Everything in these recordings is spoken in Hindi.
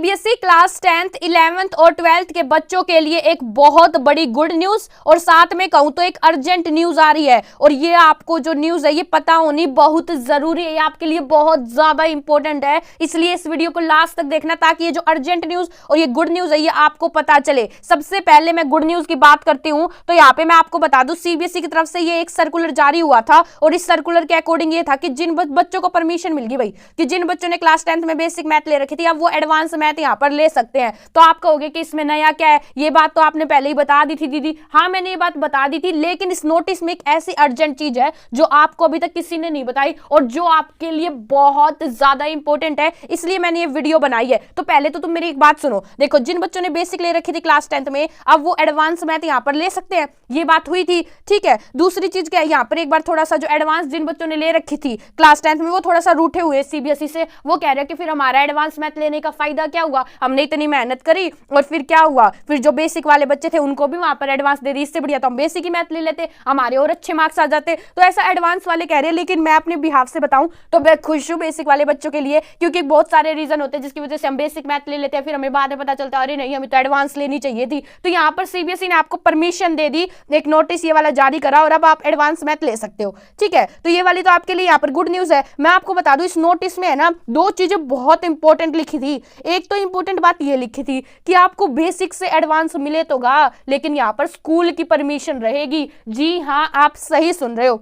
सीबीएसई क्लास 10th 11th और 12th के बच्चों के लिए एक बहुत बड़ी गुड न्यूज और साथ में कहूं तो एक अर्जेंट न्यूज आ रही है। और ये आपको जो न्यूज है ये पता होनी बहुत जरूरी है, ये आपके लिए बहुत ज्यादा इंपॉर्टेंट है, इसलिए इस वीडियो को लास्ट तक देखना ताकि ये जो अर्जेंट न्यूज और ये गुड न्यूज है ये आपको पता चले। सबसे पहले मैं गुड न्यूज की बात करती हूं तो यहाँ पे मैं आपको बता दूं सीबीएसई की तरफ से ये एक सर्कुलर जारी हुआ था और इस सर्कुलर के अकॉर्डिंग ये था कि जिन बच्चों को परमिशन मिल गई भाई कि जिन बच्चों ने क्लास 10th में बेसिक मैथ ले रखी थी अब वो एडवांस मैथ यहाँ पर ले सकते हैं। तो आप कहोगे कि इसमें नया क्या है, ये बात तो आपने पहले ही बता दी थी दीदी। हाँ मैंने ये बात बता दी थी, लेकिन इस नोटिस में एक ऐसी अर्जेंट चीज है जो आपको अभी तक किसी ने नहीं बताई और जो आपके लिए बहुत ज्यादा इंपॉर्टेंट है, इसलिए मैंने ये वीडियो बनाई है। तो पहले तो तुम मेरी एक बात सुनो, देखो जिन बच्चों ने बेसिक ले रखी थी क्लास 10th में अब वो एडवांस मैथ यहाँ पर ले सकते हैं, ये बात हुई थी। ठीक है, दूसरी चीज क्या है यहाँ पर एक बार थोड़ा सा जो एडवांस जिन बच्चों ने ले रखी थी क्लास 10th में वो थोड़ा सा रूठे हुए सीबीएसई से, वो कह रहे हैं कि फिर हमारा एडवांस मैथ लेने का फायदा क्या हुआ, हमने इतनी मेहनत करी और फिर क्या हुआ, फिर जो बेसिक वाले बच्चे थे उनको भी वहां पर एडवांस दे दी, इससे बढ़िया तो हम बेसिक ही मैथ ले लेते, हमारे और अच्छे मार्क्स आ जाते। तो ऐसा एडवांस वाले कह रहे हैं, लेकिन मैं अपने बिहाफ से बताऊं तो मैं खुश हूं बेसिक वाले बच्चों के लिए, क्योंकि बहुत सारे रीजन होते हैं जिसकी वजह से हम बेसिक मैथ ले लेते हैं, फिर हमें बाद में पता चलता है अरे नहीं हमें तो एडवांस लेनी चाहिए थी। तो यहाँ पर सीबीएसई ने आपको परमिशन दे दी, एक नोटिस ये वाला जारी करा और अब आप एडवांस मैथ ले सकते हो। ठीक है, तो ये वाली तो आपके लिए यहाँ पर गुड न्यूज है। मैं आपको बता दूं इस नोटिस में है ना दो चीजें बहुत इंपॉर्टेंट लिखी थी। एक तो इंपॉर्टेंट बात ये लिखी थी कि आपको बेसिक से एडवांस मिले तो गा, लेकिन यहाँ पर स्कूल की परमिशन रहेगी। जी हाँ, आप सही सुन रहे हो।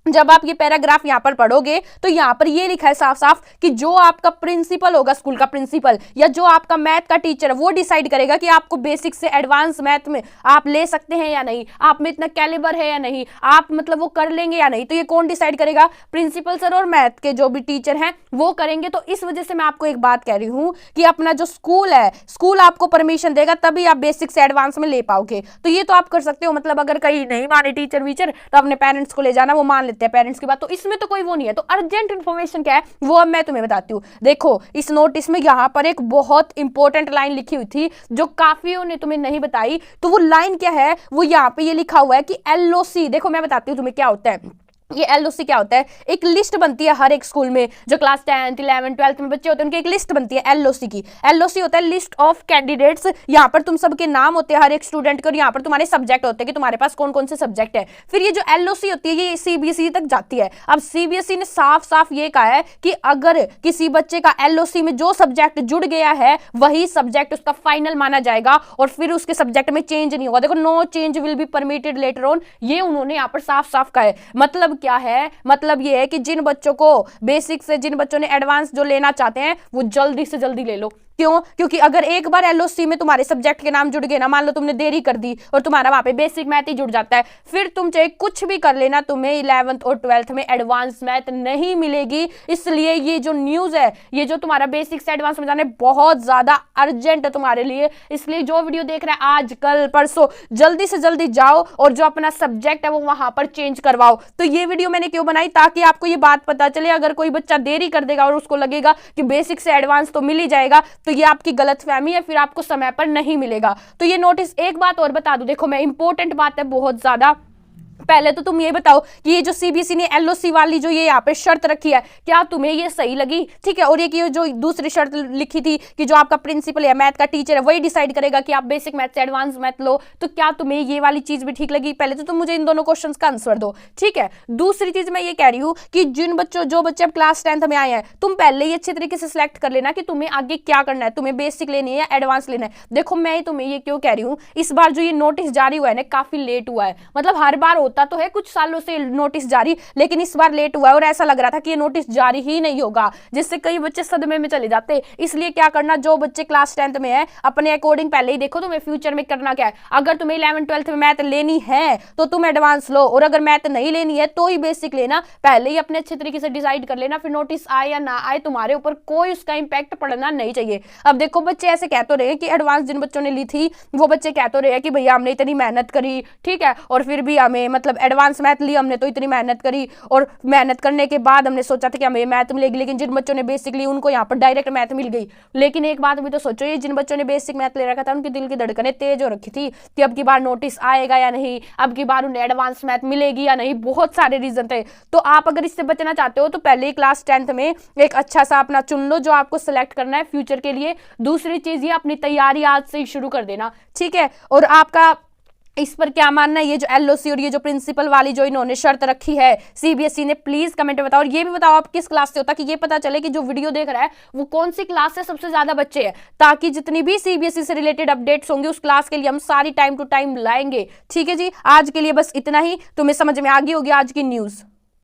जब आप ये पैराग्राफ यहाँ पर पढ़ोगे तो यहाँ पर ये लिखा है साफ साफ कि जो आपका प्रिंसिपल होगा, स्कूल का प्रिंसिपल या जो आपका मैथ का टीचर है वो डिसाइड करेगा कि आपको बेसिक से एडवांस मैथ में आप ले सकते हैं या नहीं, आप में इतना कैलिबर है या नहीं, आप मतलब वो कर लेंगे या नहीं। तो ये कौन डिसाइड करेगा? प्रिंसिपल सर और मैथ के जो भी टीचर हैं वो करेंगे। तो इस वजह से मैं आपको एक बात कह रही हूँ कि अपना जो स्कूल है, स्कूल आपको परमिशन देगा तभी आप बेसिक से एडवांस में ले पाओगे। तो ये तो आप कर सकते हो, मतलब अगर कहीं नहीं माने टीचर वीचर तो अपने पेरेंट्स को ले जाना, वो मान पेरेंट्स की बात, तो इसमें तो कोई वो नहीं है। तो अर्जेंट इंफॉर्मेशन क्या है वो अब मैं तुम्हें बताती हूँ। देखो इस नोटिस में यहाँ पर एक बहुत इंपॉर्टेंट लाइन लिखी हुई थी जो काफियों ने तुम्हें नहीं बताई। तो वो लाइन क्या है, वो यहाँ पे ये लिखा हुआ है कि एलओसी। देखो मैं बताती हूँ तुम्हें क्या होता है ये एलओसी क्या होता है। एक लिस्ट बनती है हर एक स्कूल में, जो क्लास 10th 11th 12th में बच्चे होते हैं उनकी एक लिस्ट बनती है एलओसी की। एलओसी होता है लिस्ट ऑफ कैंडिडेट्स, यहाँ पर तुम सबके नाम होते हैं हर एक स्टूडेंट के और यहाँ पर तुम्हारे सब्जेक्ट होते हैं कि तुम्हारे पास कौन कौन से सब्जेक्ट है। फिर ये जो एलओसी होती है ये सीबीएसई तक जाती है। अब सीबीएसई ने साफ साफ ये कहा है कि अगर किसी बच्चे का एलओसी में जो सब्जेक्ट जुड़ गया है वही सब्जेक्ट उसका फाइनल माना जाएगा और फिर उसके सब्जेक्ट में चेंज नहीं होगा। देखो no change will be permitted later on, ये उन्होंने यहाँ पर साफ साफ कहा है। मतलब क्या है, मतलब ये है कि जिन बच्चों को बेसिक से, जिन बच्चों ने एडवांस जो लेना चाहते हैं वो जल्दी से जल्दी ले लो। क्यों? क्योंकि अगर एक बार एलओसी में तुम्हारे सब्जेक्ट के नाम जुड़ गए ना, मान लो तुमने देरी कर दी और तुम्हारा वहां पे बेसिक मैथ ही जुड़ जाता है, फिर तुम चाहे कुछ भी कर लेना तुम्हें 11th और 12th में एडवांस मैथ नहीं मिलेगी। इसलिए ये जो न्यूज है, ये जो तुम्हारा बेसिक से एडवांस में जाने बहुत ज्यादा अर्जेंट है तुम्हारे लिए। इसलिए जो वीडियो देख रहे हैं आज कल परसों जल्दी से जल्दी जाओ और जो अपना सब्जेक्ट है वो वहां पर चेंज करवाओ। तो ये वीडियो मैंने क्यों बनाई, ताकि आपको ये बात पता चले। अगर कोई बच्चा देरी कर देगा और उसको लगेगा कि बेसिक से एडवांस तो मिल ही जाएगा तो ये आपकी गलतफहमी है, फिर आपको समय पर नहीं मिलेगा। तो ये नोटिस, एक बात और बता दूं, देखो मैं इंपॉर्टेंट बात है बहुत ज्यादा। पहले तो तुम ये बताओ कि ये जो सीबीएसई ने एलओसी वाली जो ये यहाँ पे शर्त रखी है क्या तुम्हें ये सही लगी? ठीक है, और ये कि जो दूसरी शर्त लिखी थी कि जो आपका प्रिंसिपल या मैथ का टीचर है वही डिसाइड करेगा कि आप बेसिक मैथ से एडवांस मैथ लो, तो क्या तुम्हें ये वाली चीज भी ठीक लगी? पहले तो तुम मुझे इन दोनों क्वेश्चंस का आंसर दो। ठीक है, दूसरी चीज मैं ये कह रही हूँ कि जो बच्चे अब क्लास 10th में आए हैं तुम पहले ही अच्छे तरीके से सिलेक्ट कर लेना कि तुम्हें आगे क्या करना है, तुम्हें बेसिक लेनी है या एडवांस लेना है। देखो मैं तुम्हें ये क्यों कह रही हूँ, इस बार जो ये नोटिस जारी हुआ है ना काफी लेट हुआ है। मतलब हर बार होता तो है कुछ सालों से नोटिस जारी, लेकिन इस बार लेट हुआ है और ऐसा लग रहा था कि ये नोटिस जारी ही नहीं होगा, जिससे कई बच्चे सदमे में चले जाते। इसलिए क्या करना, जो बच्चे क्लास 10th में है अपने अकॉर्डिंग पहले ही देखो तुम्हें फ्यूचर में करना क्या है। अगर तुम्हें 11th 12th में मैथ लेनी है तो तुम एडवांस लो, और अगर मैथ नहीं लेनी है तो ही बेसिक लेना। पहले ही अपने अच्छे तरीके से डिसाइड कर लेना, फिर नोटिस आए या ना आए तुम्हारे ऊपर कोई उसका इंपैक्ट पड़ना नहीं चाहिए। अब देखो बच्चे ऐसे कह तो रहे हैं कि एडवांस जिन बच्चों ने ली थी वो बच्चे कह तो रहे हैं कि भैया हमने इतनी मेहनत करी, ठीक है, और फिर भी हमें मतलब एडवांस मैथ ली हमने तो इतनी मेहनत करी, और मेहनत करने के बाद हमने सोचा था कि हमें मैथ मिलेगी, लेकिन जिन बच्चों ने बेसिक ली उनको यहाँ पर डायरेक्ट मैथ मिल गई। लेकिन एक बात भी तो सोचो, ये जिन बच्चों ने बेसिक मैथ ले रखा था उनकी दिल की धड़कनें तेज हो रखी थी कि अब की बार नोटिस आएगा या नहीं, अब की बार उन्हें एडवांस मैथ मिलेगी या नहीं, बहुत सारे रीजन थे। तो आप अगर इससे बचना चाहते हो तो पहले ही क्लास 10th में एक अच्छा सा अपना चुन लो जो आपको सिलेक्ट करना है फ्यूचर के लिए। दूसरी चीज, ये अपनी तैयारी आज से ही शुरू कर देना, ठीक है। और आपका इस पर क्या मानना है, ये जो एलओसी और ये जो प्रिंसिपल वाली जो इन्होंने शर्त रखी है सीबीएसई ने, प्लीज कमेंट में बताओ। और ये भी बताओ आप किस क्लास से हो, ताकि ये पता चले कि जो वीडियो देख रहा है वो कौन सी क्लास से सबसे ज्यादा बच्चे हैं, ताकि जितनी भी सीबीएसई से रिलेटेड अपडेट्स होंगे उस क्लास के लिए हम सारी टाइम टू टाइम लाएंगे, ठीक है जी। आज के लिए बस इतना ही, तुम्हें समझ में आ गई होगी आज की न्यूज।